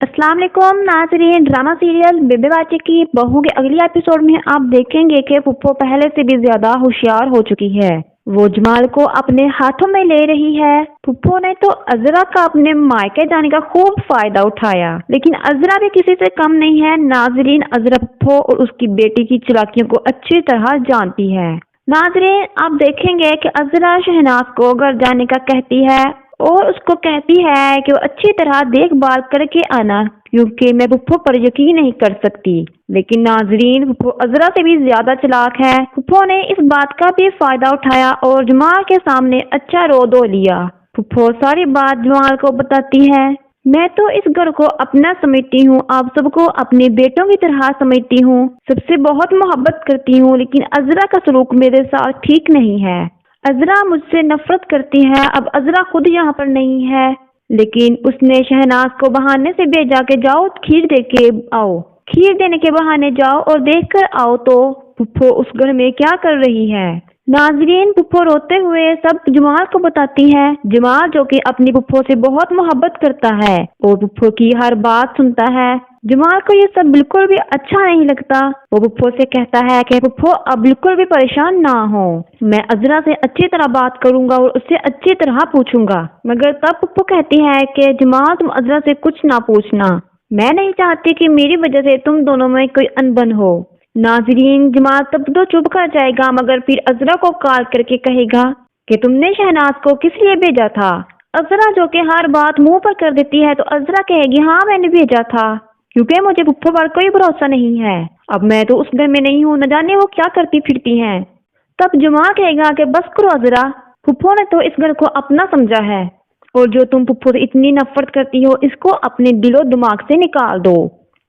अस्सलाम वालेकुम नाज़रीन। ड्रामा सीरियल बेबे बाची की बहू के अगली एपिसोड में आप देखेंगे कि पुप्पो पहले से भी ज्यादा होशियार हो चुकी है। वो जमाल को अपने हाथों में ले रही है। पुप्पो ने तो अजरा का अपने मायके जाने का खूब फायदा उठाया, लेकिन अजरा भी किसी से कम नहीं है। नाज़रीन, अजरा पुप्पो और उसकी बेटी की चालाकियों को अच्छी तरह जानती है। नाज़रीन, आप देखेंगे कि अजरा शहनाज को घर जाने का कहती है और उसको कहती है कि वो अच्छी तरह देखभाल करके आना, क्योंकि मैं पुप्पो पर यकीन नहीं कर सकती। लेकिन नाजरीन, पुप्पो अजरा से भी ज्यादा चालाक है। पुप्पो ने इस बात का भी फायदा उठाया और जमाल के सामने अच्छा रो धो लिया। पुप्पो सारी बात जमाल को बताती है। मैं तो इस घर को अपना समझती हूँ, आप सबको अपने बेटों की तरह समझती हूँ, सबसे बहुत मोहब्बत करती हूँ, लेकिन अजरा का सलूक मेरे साथ ठीक नहीं है। अजरा मुझसे नफरत करती है। अब अजरा खुद यहाँ पर नहीं है, लेकिन उसने शहनाज को बहाने से भेजा के जाओ खीर दे के आओ, खीर देने के बहाने जाओ और देख कर आओ तो पुप्पो उस घर में क्या कर रही है। नाजरीन, पुप्पो रोते हुए सब जमाल को बताती है। जमाल जो कि अपनी पुप्पो से बहुत मोहब्बत करता है और पुप्पो की हर बात सुनता है। जमाल को ये सब बिल्कुल भी अच्छा नहीं लगता। वो पुप्पो से कहता है कि पुप्पो अब बिल्कुल भी परेशान ना हो, मैं अजरा से अच्छी तरह बात करूंगा और उससे अच्छी तरह पूछूंगा। मगर तब पुप्पो कहती है कि जमाल, तुम अजरा से कुछ ना पूछना, मैं नहीं चाहती कि मेरी वजह से तुम दोनों में कोई अनबन हो। नाजरीन, जमाल तब तो चुप कर जाएगा, मगर फिर अजरा को कॉल करके कहेगा कि तुमने शहनाज को किस लिए भेजा था। अजरा जो कि हर बात मुंह पर कर देती है, तो अजरा कहेगी हाँ मैंने भेजा था, क्योंकि मुझे पुप्पो पर कोई भरोसा नहीं है। अब मैं तो उस घर में नहीं हूँ, न जाने वो क्या करती फिरती हैं। तब जमाल कहेगा कि बस करो अजरा, पुप्पो ने तो इस घर को अपना समझा है और जो तुम पुप्पो से इतनी नफरत करती हो, इसको अपने दिलो दिमाग से निकाल दो।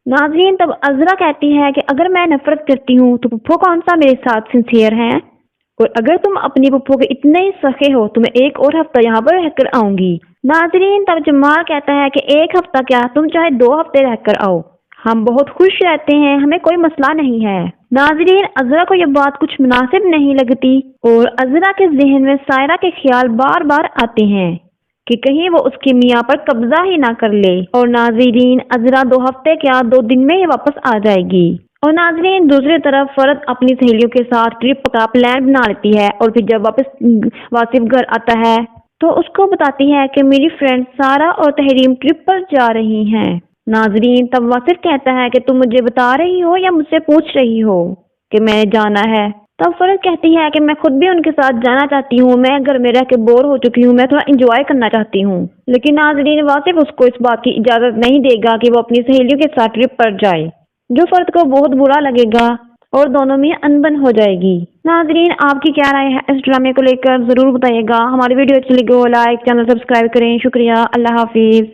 नाज़रीन, तब अजरा कहती है कि अगर मैं नफरत करती हूँ तो पुप्पो कौन सा मेरे साथ सिंसियर है, और अगर तुम अपनी पुप्पो के इतने ही सखे हो तो मैं एक और हफ्ता यहाँ पर रहकर आऊंगी। नाज़रीन, तब जमाल कहता है कि एक हफ्ता क्या, तुम चाहे 2 हफ्ते रहकर आओ, हम बहुत खुश रहते हैं, हमें कोई मसला नहीं है। नाज़रीन, अजरा को यह बात कुछ मुनासिब नहीं लगती और अजरा के जहन में सायरा के ख्याल बार बार आते हैं कि कहीं वो उसके मियाँ पर कब्जा ही ना कर ले। और नाज़रीन, अजरा 2 हफ्ते क्या 2 दिन में ही वापस आ जाएगी। और नाज़रीन, दूसरी तरफ फरद अपनी सहेलियों के साथ ट्रिप का प्लान बना लेती है और फिर जब वापस वासिफ घर आता है तो उसको बताती है कि मेरी फ्रेंड सारा और तहरीम ट्रिप पर जा रही हैं। नाज़रीन, तब वासिफ कहता है कि तुम मुझे बता रही हो या मुझसे पूछ रही हो कि मैंने जाना है। तब फरद कहती है कि मैं खुद भी उनके साथ जाना चाहती हूँ, मैं घर में रह के बोर हो चुकी हूँ, मैं थोड़ा एंजॉय करना चाहती हूँ। लेकिन नाज़रीन, वासिफ उसको इस बात की इजाजत नहीं देगा कि वो अपनी सहेलियों के साथ ट्रिप पर जाए, जो फर्द को बहुत बुरा लगेगा और दोनों में अनबन हो जाएगी। नाज़रीन, आपकी क्या राय है इस ड्रामे को लेकर, जरूर बताइएगा। हमारी वीडियो अच्छी लगी हो लाइक, चैनल सब्सक्राइब करें। शुक्रिया, अल्लाह हाफिज।